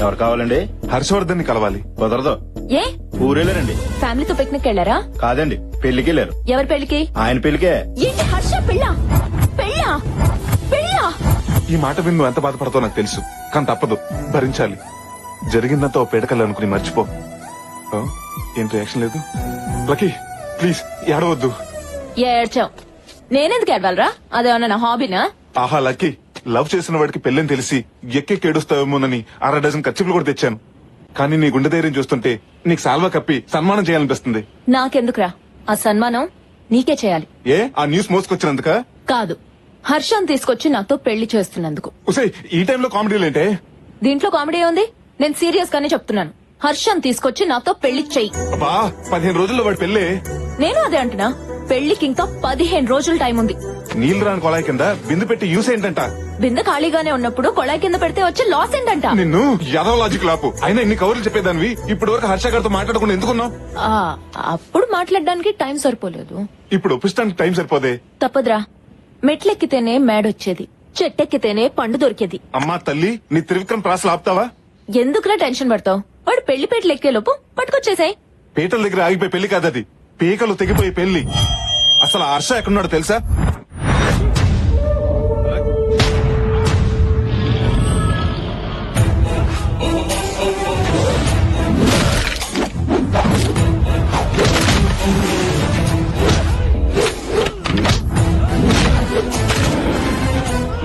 ఎవరు కావాలండి? హర్షవర్ధన్ ని కలవాలి. కుదరదు. ఏ ఊరెళ్ళారండి. ఫ్యామిలీతో పిక్నిక్ వెళ్ళారా? కాదండి, పెళ్లికి వెళ్ళారు. ఎవరి పెళ్లికి? ఆయన పెళ్లికే. ఏంటి హర్ష పెళ్ళా? పెళ్ళా? పెళ్ళా? ఈ మాట విని నువ్వు ఎంత బాధపడతావు నాకు తెలుసు, కానీ తప్పదు, భరించాలి. జరిగిందంతా ఓ పేడకల్లా అనుకుని మర్చిపో. ఆ, ఏం రియాక్షన్ లేదు? లక్కీ ప్లీజ్ ఏడవద్దు. ఏడ్చావు. నేనెందుకు ఏడవాలరా? అదేమన్నా నా హాబీనా? ఆహా లక్కీ, లవ్ చేసిన వాడికి పెళ్ళని తెలిసి ఎక్కెక్కి ఏడుస్తావేమోనని 6 డజన్ ఖర్చులు కూడా తెచ్చాను. కానీ నీ గుండె ధైర్యం చూస్తుంటే నీకు సాల్వా కప్పి సన్మానం చేయాలనిపిస్తుంది. నాకెందుకురా ఆ సన్మానం? నీకే చేయాలి. ఏ ఆ న్యూస్ మోసుకొచ్చినందుక? కాదు, హర్షం తీసుకొచ్చి నాతో పెళ్లి చేస్తున్నందుకు. ఉసే ఈ టైంలో కామెడీలేంటే? దీంట్లో కామెడీ ఉంది? నేను సీరియస్ గానే చెప్తున్నాను. హర్షం తీసుకొచ్చి నాతో పెళ్లి చెయ్యి. అబ్బా 15 రోజుల్లో వాడి పెళ్ళే. నేను అదే అంటున్నా, పెళ్లికి ఇంకా 15 రోజులు టైం ఉంది. నీళ్లు రాని కొలాయి కింద బిందు పెట్టి యూస్ ఏంటంట? బిందె ఖాళీగానే ఉన్నప్పుడు కొళాయి కింద పెడితే వచ్చే లాస్ ఏంటంట? నిన్ను యదవ లాజిక్ లాపు. అయినా ఇన్ని కవర్లు చెప్పేదానివి ఇప్పటి వరకు హర్ష గారితో మాట్లాడకుండా ఎందుకున్నావు? అప్పుడు మాట్లాడడానికి టైం సరిపోలేదు. ఇప్పుడు ఒప్పిస్తానికి టైం సరిపోదే. తప్పదురా, మెట్లెక్కితేనే మేడొచ్చేది, చెట్టెక్కితేనే పండు దొరికేది. అమ్మా తల్లి, నీ త్రివిక్రమ్ ప్రాసలు ఆపుతావా? ఎందుకురా టెన్షన్ పడతావు? వాడు పెళ్లి పేటలు ఎక్కే లోపు పట్టుకొచ్చేసాయి. పీటల దగ్గర ఆగిపోయి పెళ్లి కాదది, పీకలు తెగిపోయి పెళ్లి. అసలు ఆ హర్ష ఎక్కడున్నాడో తెలుసా?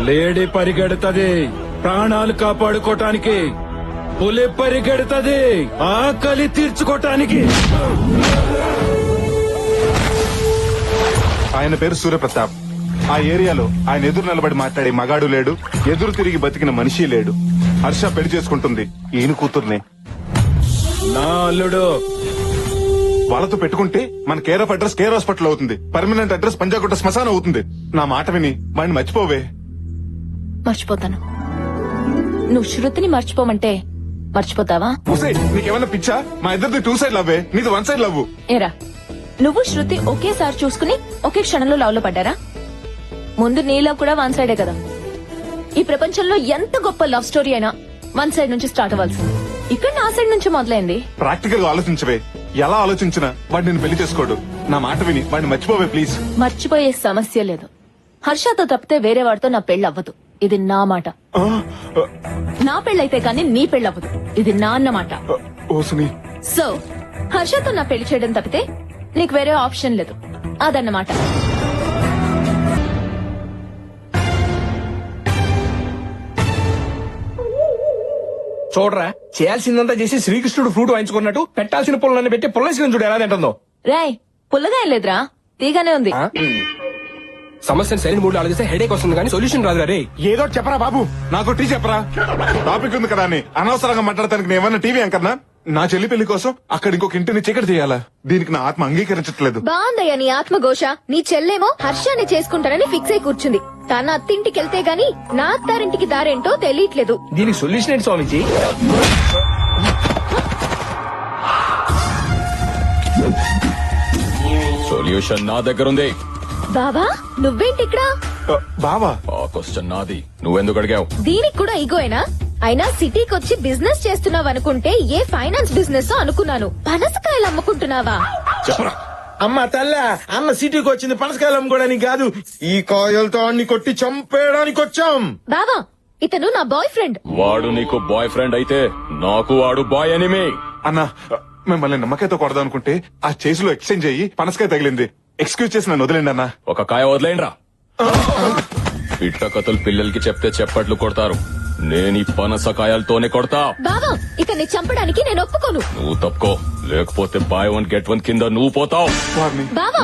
లేడీ పరిగెడుతుంది ప్రాణాలు కాపాడుకోటానికి, పులి పరిగెడుతుంది ఆకలి తీర్చుకోటానికి. ఆయన పేరు సూర్యప్రతాప్. ఆ ఏరియాలో ఆయన ఎదురు నిలబడి మాట్లాడే మగాడు లేడు, ఎదురు తిరిగి బతికిన మనిషి లేడు. హర్ష పెళ్లి చేసుకుంటుంది ఈయన కూతుర్నే. నా అల్లుడు. వాళ్ళతో పెట్టుకుంటే మన care of address care hospital అవుతుంది, పర్మనెంట్ అడ్రస్ పంజాగుట్ట శ్మశానం అవుతుంది. నా మాట విని వాడిని మర్చిపోవే. మర్చిపోతాను. నువ్వు శృతిని మర్చిపోమంటే మర్చిపోతావా? నీకేమన్నా పిచ్చా? మా ఇద్దరిది 2 సైడ్ లవ్వే, నీది 1 సైడ్ లవ్. ఏరా, నువ్వు శృతి ఒకేసారి చూసుకుని ఒకే క్షణంలో లవ్ లో పడ్డారా? ముందు నీ లవ్ కూడా 1 సైడే కదా. ఈ ప్రపంచంలో ఎంత గొప్ప లవ్ స్టోరీ అయినా 1 సైడ్ నుంచి స్టార్ట్ అవ్వాల్సింది. ఇక్కడ నా సైడ్ నుంచి మొదలైంది. ప్రాక్టికల్ గా ఆలోచించవే. ఎలా ఆలోచించినా వాడు నిన్ను పెళ్లి చేసుకోడు. నా మాట విని వాడిని మర్చిపోవే ప్లీజ్. మర్చిపోయే సమస్య లేదు. హర్షతో తప్పితే వేరే వాడితో నా పెళ్లి అవ్వదు. ఇది నా మాట. నా పెళ్ళైతే కానీ నీ పెళ్లి అవ్వదు. ఇది నా అన్నమాట. సో హర్షతో నా పెళ్లి చేయడం తప్పితే నీకు వేరే ఆప్షన్ లేదు. అదన్నమాట. చూడరా, చేయాల్సిందంతా చేసి శ్రీకృష్ణుడు ఫ్రూట్ వాయించుకున్నట్టు పెట్టాల్సిన పుల్లన్ని పెట్టి పుల్లసిన చూడు ఎలా తింటుందో. రాయ్, పుల్లగా ఏం లేదురా, తీగానే ఉంది. సమస్యను సరైన మూడు ఆలోచిస్తే హెడేక్ వస్తుంది కానీ సొల్యూషన్ రాదురా. రే ఏదో చెప్పరా బాబు, నాకు టీ చెప్పరా. టాపిక్ ఉంది కదా అని అనవసరంగా మాట్లాడటానికి నేను ఏమన్నా టీవీ యాంకర్నా? నా చెల్లి పెళ్లి కోసం అక్కడ ఇంకొక ఇంటిని చీకటి చేయాలా? దీనికి నా ఆత్మ అంగీకరించట్లేదు. బాగుందయ్యా నీ ఆత్మఘోష. నీ చెల్లేమో హర్షాన్ని చేసుకుంటానని ఫిక్స్ అయి కూర్చుంది. తన అత్తింటికి వెళ్తే గాని నా అత్తారింటికి దారేంటో తెలియట్లేదు. దీనికి సొల్యూషన్ ఏంటి స్వామిజీ? సొల్యూషన్ నా దగ్గర ఉంది. బాబా నువ్వేంటి ఇక్కడ? బావా, ఆ క్వశ్చన్ నాది, నువ్వెందుకు అడిగావు? దీనికి కూడా ఈగోయేనా? అయినా సిటీకి వచ్చి బిజినెస్ చేస్తున్నావు అనుకుంటే ఏ ఫైనాన్స్ బిజినెస్ అనుకున్నాను. పనసకాయలు అమ్ముకుంటున్నావా? చెప్పరా. అమ్మ తల్ల, అన్న సిటీకి వచ్చింది పనసకాయలు అమ్ముకోవడానికి కాదు, ఈ కాయలతో అన్ని కొట్టి చంపేయడానికి వచ్చాం. బావా, ఇతను నా బాయ్ ఫ్రెండ్. వాడు నీకు బాయ్ ఫ్రెండ్ అయితే నాకు వాడు బాయ్ ఎనిమి. అన్నా మిమ్మల్ని నమ్మకాయతో కొడదాం అనుకుంటే ఆ చేసిలో ఎక్స్చేంజ్ అయ్యి పనసకాయ తగిలింది. ఎక్స్క్యూజ్ చేసి నన్ను వదిలేండి అన్నా. ఒక కాయ వదిలేండ్రా. పిట్ట కథలు పిల్లలకి చెప్తే చెప్పట్లు కొడతారు, నేను ఈ పనసకాయలతోనే కొడతా. బావా, ఇతన్ని చంపడానికి నేను ఒప్పుకోను. నువ్వు తప్పుకో, లేకపోతే బై 1 గెట్ 1 కింద నువ్వు పోతావు. బావా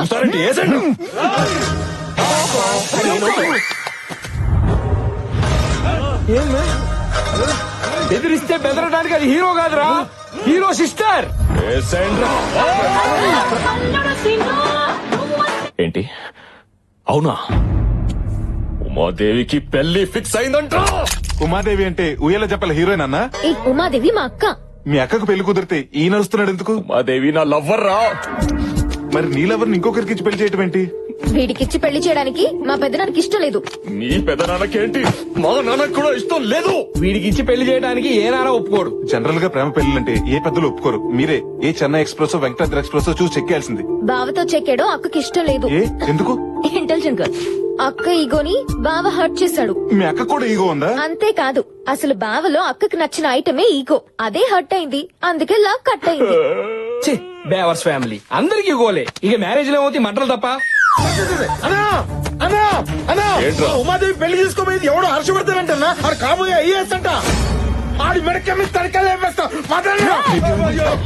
బెదిరిస్తే బెదరడానికి అది హీరో కాదురా, హీరో సిస్టర్. ఏంటి అవునా? ఉమాదేవికి పెళ్లి ఫిక్స్ అయిందంట. ఉమాదేవి అంటే ఉయ్యాల చెప్పల హీరోయిన్ అన్నా? ఈ ఉమాదేవి మా అక్క. మీ అక్కకు పెళ్లి కుదిరితే ఈ నడుస్తున్నాడు ఎందుకు? ఉమాదేవి నా లవ్వర్ రా. మరి నీ లవర్ని ఇంకొకరికి ఇచ్చి పెళ్లి చేయటం ఏంటి? వీడికిచ్చి పెళ్లి చేయడానికి మా పెద్దనానికి ఇష్టం లేదు. నీ పెదనాన్నకేంటి మా నాన్నకు కూడా ఇష్టం లేదు. వీడికి ఇచ్చి పెళ్లి చేయడానికి ఏ నారా ఒప్పుకోడు. జనరల్ గా ప్రేమ పెళ్లిలంటే ఏ పెద్దలు ఒప్పుకోరు. మీరే ఏ చెన్నై ఎక్స్ప్రెస్ వెంకటాద్రి ఎక్స్ప్రెస్ చూసి చెక్కేయాల్సింది. బావతో చెక్కాడు, అక్కకి ఇష్టం లేదు. ఏ ఎందుకు? Intelligent girl. అక్క ఈగోని బావ హర్ట్ చేశాడు. మీ అక్క కూడా ఈగో ఉందా? అంతేకాదు, అసలు బావలో అక్కకి నచ్చిన ఐటమే ఈగో. అదే హర్ట్ అయింది, అందుకే లవ్ కట్ అయింది. బేవర్స్ ఫ్యామిలీ అందరికి గోలే. ఇక మ్యారేజ్ లో ఏమవుతాయి మంటలు తప్ప. అన్నా అన్నా అన్నా ఏంట్రా? ఉమాదేవి పెళ్లి చేసుకోబోయేది ఎవడో హర్షవర్ధన్ ఆడు కాబోయే ఐఏఎస్ అంట. ఆడి మెడకెమ్మి తడికలు వేస్తా.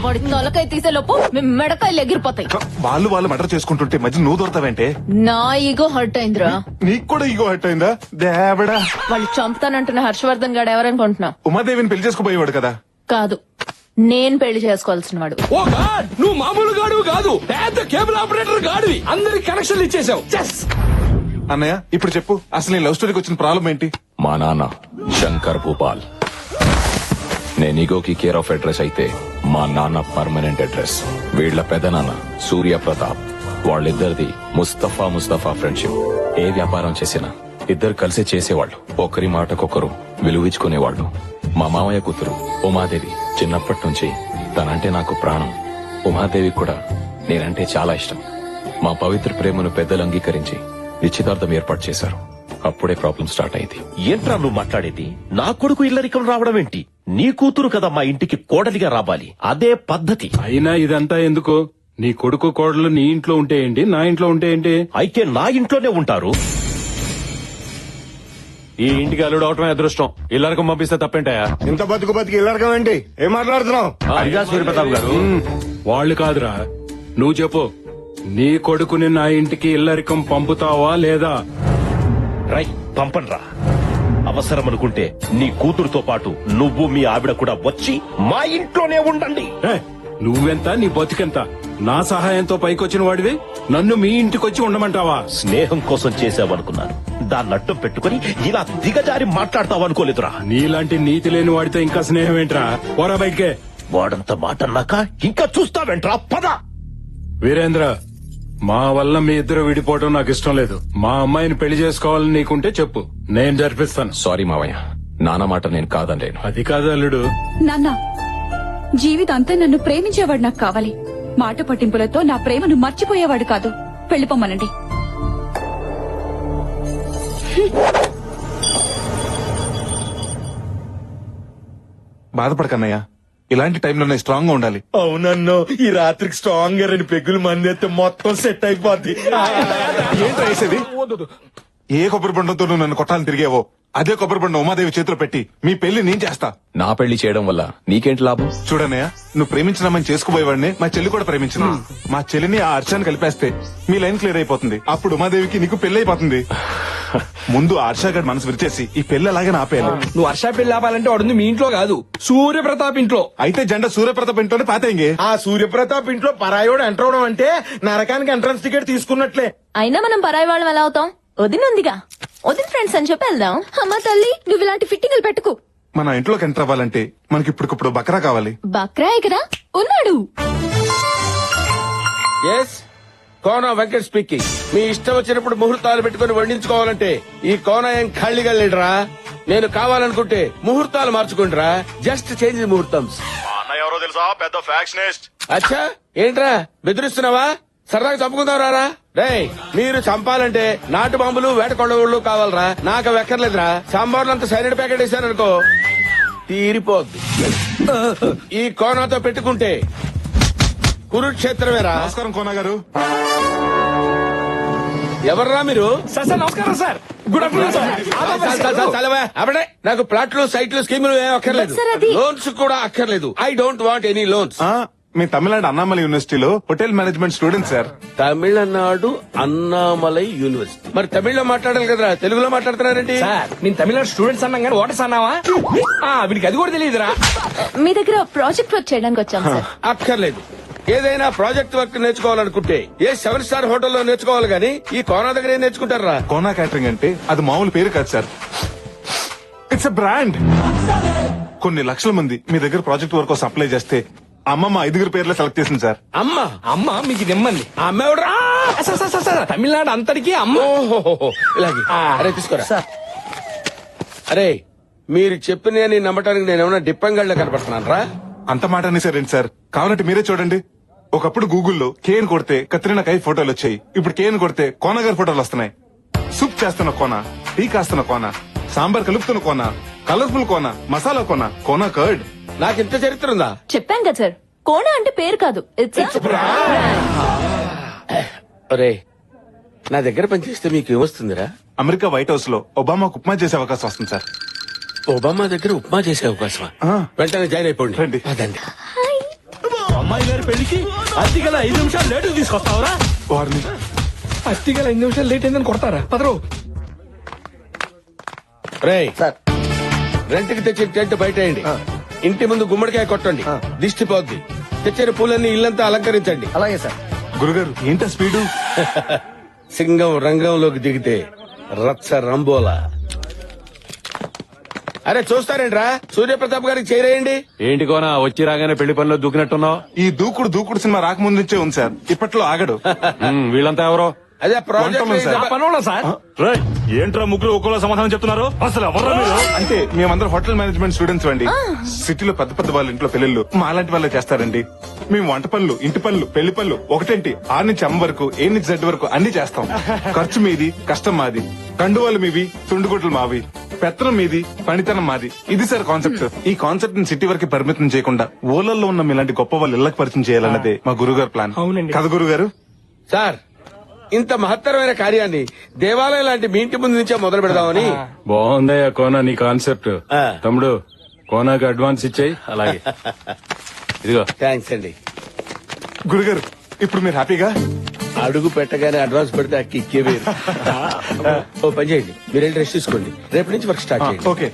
వాడి తొలకాయ తీసే లోపు మీ మెడకాయలు ఎగిరిపోతాయి. వాళ్ళు మర్డర్ చేసుకుంటుంటే మధ్య నువ్వు దొరతావంటే? నా ఈగో హర్ట్ అయిందిరా. నీకు కూడా ఈగో హట్ అయిందా? దేవడా, వాళ్ళు చంపుతానంటున్న హర్షవర్ధన్ గాడు ఎవరనుకుంటున్నా? ఉమాదేవిని పెళ్లి చేసుకోబోయేవాడు కదా. కాదు, నేను పెళ్లి చేసుకోవాల్సిన వాడు. ఓ గాడ్, నువ్వు మామూలు గాడు కాదు, పెద్ద కేబుల్ ఆపరేటర్ గాడివి. అందరికి కనెక్షన్లు ఇచ్చేసావు. అన్నయ్య ఇప్పుడు చెప్పు, అసలు నీ లవ్ స్టోరీకి వచ్చిన ప్రాబ్లం ఏంటి? మా నాన్న శంకర్ భూపాల్. నేను ఈగోకి కేర్ ఆఫ్ అడ్రస్ అయితే మా నాన్న పర్మనెంట్ అడ్రస్. వీళ్ల పెదనాన్న సూర్య ప్రతాప్. వాళ్ళిద్దరిది ముస్తఫా ఫ్రెండ్షిప్. ఏ వ్యాపారం చేసినా ఇద్దరు కలిసి చేసేవాళ్ళు. ఒకరి మాటకొకరు విలువించుకునేవాళ్ళు. మా మామయ్య కూతురు ఉమాదేవి చిన్నప్పటి నుంచి తనంటే నాకు ప్రాణం. ఉమాదేవి కూడా నేనంటే చాలా ఇష్టం. మా పవిత్ర ప్రేమను పెద్దలు అంగీకరించి నిశ్చితార్థం ఏర్పాటు చేశారు. అప్పుడే ప్రాబ్లం స్టార్ట్ అయింది. ఏంట్రా నువ్వు మాట్లాడేది? నా కొడుకు ఇల్లరికం రావడం ఏంటి? నీ కూతురు కదా మా ఇంటికి కోడలిగా రావాలి, అదే పద్ధతి. అయినా ఇదంతా ఎందుకు? నీ కొడుకు కోడలు నీ ఇంట్లో ఉంటే ఏంటి, నా ఇంట్లో ఉంటే ఏంటి? అయితే నా ఇంట్లోనే ఉంటారు. ఈ ఇంటికి అల్లుడు అవటమే అదృష్టం. ఇల్లరికి పంపిస్తే తప్పేంటాయా? ఇంత బతికి ఇల్లరకం ఏంటి? ఏం మాట్లాడుతున్నావు? అదిగా సూర్యప్రతాప్ గారు. వాళ్ళు కాదురా, నువ్వు చెప్పు. నీ కొడుకుని నా ఇంటికి ఇల్లరికం పంపుతావా లేదా? రై పంపన్రా. అవసరం అనుకుంటే నీ కూతురుతో పాటు నువ్వు మీ ఆవిడ కూడా వచ్చి మా ఇంట్లోనే ఉండండి. ఏయ్, నువ్వెంత, నీ బతికెంత? నా సహాయంతో పైకొచ్చిన వాడివి నన్ను మీ ఇంటికొచ్చి ఉండమంటావా? స్నేహం కోసం చేసావనుకున్నాను, దాన్ని అడ్డం పెట్టుకుని ఇలా దిగజారి మాట్లాడతావనుకోలేదురా. నీలాంటి నీతి లేని వాడితో ఇంకా స్నేహం ఏంట్రా? పోరా బయటికే. వాడంత మాట అన్నాక ఇంకా చూస్తావేంట్రా? పద. వీరేంద్ర, మా వల్ల మీ ఇద్దరు విడిపోవడం నాకు ఇష్టం లేదు. మా అమ్మాయిని పెళ్లి చేసుకోవాలని నీకుంటే చెప్పు, నేను జరిపిస్తాను. సారీ మావయ్య, నాన్న మాట నేను కాదనలేను. అది కాదు అల్లుడు. నాన్న, జీవితాంతా నన్ను ప్రేమించేవాడు నాకు కావాలి. మాట పట్టింపులతో నా ప్రేమను మర్చిపోయేవాడు కాదు. వెళ్ళిపోమ్మనండి. బాధపడకన్నయ్య, ఇలాంటి టైంలోనే స్ట్రాంగ్ గా ఉండాలి. అవునన్నో, ఈ రాత్రికి స్ట్రాంగ్ గా 2 పెగ్గులు మందేస్తే మొత్తం సెట్ అయిపోద్ది. ఏంటి వేసేది? ఏ కొబ్బరి బండంతో నువ్వు నన్ను కొట్టాలని తిరిగేవో అదే కొబ్బరి బండం ఉమాదేవి చేతిలో పెట్టి మీ పెళ్లి నేను చేస్తా. నా పెళ్లి చేయడం వల్ల నీకేంటి లాభం? చూడన్నయ్య, నువ్వు ప్రేమించిన అమ్మని చేసుకుపోయేవాడిని మా చెల్లి కూడా ప్రేమించిన. మా చెల్లిని ఆ హర్షాన్ని కలిపేస్తే మీ లైన్ క్లియర్ అయిపోతుంది. అప్పుడు ఉమాదేవికి నీకు పెళ్లి అయిపోతుంది. ముందు హర్షగాడి మనసు విరిచేసి ఈ పెళ్లి అలాగే ఆపేయాలి. నువ్వు హర్ష పెళ్లి ఆపాలంటే వాడుంది మీ ఇంట్లో కాదు, సూర్యప్రతాప్ ఇంట్లో. అయితే జెండా సూర్యప్రతాప్ ఇంట్లోనే పాతేంగే. ఆ సూర్యప్రతాప్ ఇంట్లో పరాయోడు ఎంటర్ అవడం అంటే నరకానికి ఎంట్రన్స్ టికెట్ తీసుకున్నట్లే. అయినా మనం పరాయి వాళ్ళం ఎలా అవుతాం? వదినుందిగా, వదిన ఫ్రెండ్స్ అని చెప్పి వెళ్దాం. అమ్మ తల్లి, నువ్వు ఇలాంటి ఫిట్టింగ్లు పెట్టుకు. మన ఇంట్లోకి ఎంటర్ అవ్వాలంటే మనకి ఇప్పటికప్పుడు బకరా కావాలి. బక్రాయ్ కదా ఉన్నాడు. కోన వెంకట్ స్పీకింగ్. మీ ఇష్టం వచ్చినప్పుడు ముహూర్తాలు పెట్టుకుని వండించుకోవాలంటే ఈ కోన ఏం ఖాళీగా లేడురా. నేను కావాలనుకుంటే ముహూర్తాలు మార్చుకుంటారా. జస్ట్ చేంజ్ ముహూర్తం. ఎవరో తెలుసా? పెద్ద ఫ్యాక్షనిస్ట్. అచ్చా, ఏంట్రా బెదిరిస్తున్నావా? సరదాగా చంపుకుందాం రారా. రేయ్, మీరు చంపాలంటే నాటు బాంబులు వేట కొండవుళ్ళు కావాలరా. నాకు వెక్కర్లేదురా. సాంబార్లంతా సైనిడ్ ప్యాకెట్ వేసాననుకో తీరిపోద్ది. ఈ కోనాతో పెట్టుకుంటే కురుక్షేత్రమేరా. నమస్కారం కోనా గారు. ఎవర్రా మీరు? సార్ నమస్కారం సార్. Good afternoon sir. అప్పుడే నాకు ప్లాట్లు, సైట్లు, స్కీములు ఏం అక్కర్లేదు. సార్, అది- లోన్స్ కూడా అక్కర్లేదు. I don't want any loans. మీ తమిళనాడు అన్నామలై యూనివర్సిటీలో hotel management student sir. Tamil Nadu Annamalai university. మరి తమిళ్లో మాట్లాడాలి కదరా, తెలుగులో మాట్లాడుతున్నారేంటి? సార్, నేను తమిళనాడు స్టూడెంట్స్ అన్నాం కానీ ఓటర్స్ అన్నావా? వీడికి అది కూడా తెలియదురా. మీ దగ్గర ప్రాజెక్ట్ వర్క్ చేయడానికి వచ్చాం సార్. అక్కర్లేదు. ఏదైనా ప్రాజెక్ట్ వర్క్ నేర్చుకోవాలనుకుంటే ఏ 7 స్టార్ హోటల్లో నేర్చుకోవాలి గానీ ఈ కోనా దగ్గర ఏం నేర్చుకుంటారా? కోనా క్యాటరింగ్ అంటే అది మామూలు పేరు కాదు సార్, ఇట్స్ ఎ బ్రాండ్. కొన్ని లక్షల మంది మీ దగ్గర ప్రాజెక్ట్ వర్క్ కోసం అప్లై చేస్తే అమ్మ మా 5 పేర్లో సెలెక్ట్ చేసింది సార్. అమ్మ అమ్మ మీకు నిమ్మంది ఆ అమ్మ ఎవడరా? సార్ తమిళనాడు అంతటికి అమ్మ ఓహోహోహో, ఇలాగే అరే తీసుకోరా. అరే మీరు చెప్పిన నమ్మటానికి నేను ఏమైనా డిప్పంగళ్ళ కనపడుతున్నాను రా? అంత మాట అనేసారేంటి సార్? కావాలంటే మీరే చూడండి. ఒకప్పుడు గూగుల్లో కేన్ కొడితే కత్రినా కై ఫోటోలు వచ్చాయి. ఇప్పుడు కేన్ కొడితే కోన గారి ఫోటోలు వస్తున్నాయి. సూప్ చేస్తున్న కోన, టీ కాస్తున్న కోన, సాంబార్ కలుపుతున్న కోన, కలర్ఫుల్ కోన, మసాలా కోన, కోన కర్డ్. నాకు ఇంత చరిత్ర ఉందా? చెప్పాం కదా సార్, కోణ అంటే పేరు కాదు, ఇట్స్ ఒరే నా దగ్గర పనిచేస్తే మీకు ఏమొస్తుందిరా? అమెరికా వైట్ హౌస్ లో ఒబామాకు ఉప్మా చేసే అవకాశం వస్తుంది సార్. ఒబామా దగ్గర ఉప్మా చేసే అవకాశమా? ఆ. వెంటనే జాయిన్ అయిపోండి. రండి. అదండి. అమ్మాయి గారి పెళ్లికి అతిగల 5 నిమిషాలు లేటు తీసుకొస్తావురా? వారిని అత్తిగా 5 నిమిషాలు లేట్ అయిందని కొడతారా? పదరు. రేయ్ రెంట్ కి తెచ్చిన టెంట్ బయట వేయండి. ఇంటి ముందు గుమ్మడికాయ కొట్టండి, దిష్టి పోద్ది. తెచ్చిన పూలన్నీ ఇల్లంతా అలంకరించండి. అలాగే సార్. గురుగారు ఏంటా స్పీడు? సింగం రంగంలోకి దిగితే రచ్చ రంబోలా. అరే చూస్తారేంట్రా? సూర్యప్రతాప్ గారికి చేరేయండి. ఏంటి కోనా వచ్చి రాగానే పెళ్లి పనిలో దూకినట్టున్నావు? ఈ దూకుడు సినిమా రాకముందు నుంచే ఉంది సార్. ఇప్పట్లో ఆగడు. వీళ్ళంతా ఎవరో? అదే వంటలు సార్. పనోళ్ళ సార్. ఏంట్రా ముగ్గురు ఒక్కోలా సమాధానం చెప్తున్నారు? అసలు ఎవరా మీరు? అంటే మేమందరం హోటల్ మేనేజ్మెంట్ స్టూడెంట్స్ అండి. సిటీలో పెద్ద వాళ్ళ ఇంట్లో పెళ్లిళ్ళు మా లాంటి వాళ్ళే చేస్తారండి. మేము వంట పనులు, ఇంటి పనులు, పెళ్లి పనులు ఒకటేంటి 6 నుంచి M వరకు, A నుంచి Z వరకు అన్ని చేస్తాం. ఖర్చు మీది, కష్టం మాది. కండువాలు మీవి, తుండుగుడ్లు మావి. పెత్తనం మీది, పనితనం మాది. ఇది సార్ కాన్సెప్ట్. ఈ కాన్సెప్ట్ ని సిటీ వరకు పరిమితం చేయకుండా ఊళ్ళల్లో ఉన్న మీలాంటి గొప్ప వాళ్ళు ఇళ్లకు పరిచయం చేయాలన్నదే మా గురుగారు ప్లాన్. అవునండి. కదా గురుగారు? సార్ ఇంత మహత్తరమైన కార్యాన్ని దేవాలయం లాంటి మీ ఇంటి ముందు నుంచే మొదలు పెడదామని. బాగుందయ్యా కోన నీ కాన్సెప్ట్. ఆ. తమ్ముడు కోనాకి అడ్వాన్స్ ఇచ్చేయి. అలాగే ఇదిగో. థ్యాంక్స్ అండి. గురుగారు ఇప్పుడు మీరు హ్యాపీగా? అడుగు పెట్టగానే అడ్వాన్స్ పెడితే అక్కి ఇచ్చే వేరు. ఓ పని చేయండి, మీరు వెళ్ళి రెస్ట్ తీసుకోండి. రేపటి నుంచి వర్క్ స్టార్ట్ చేయండి. ఓకే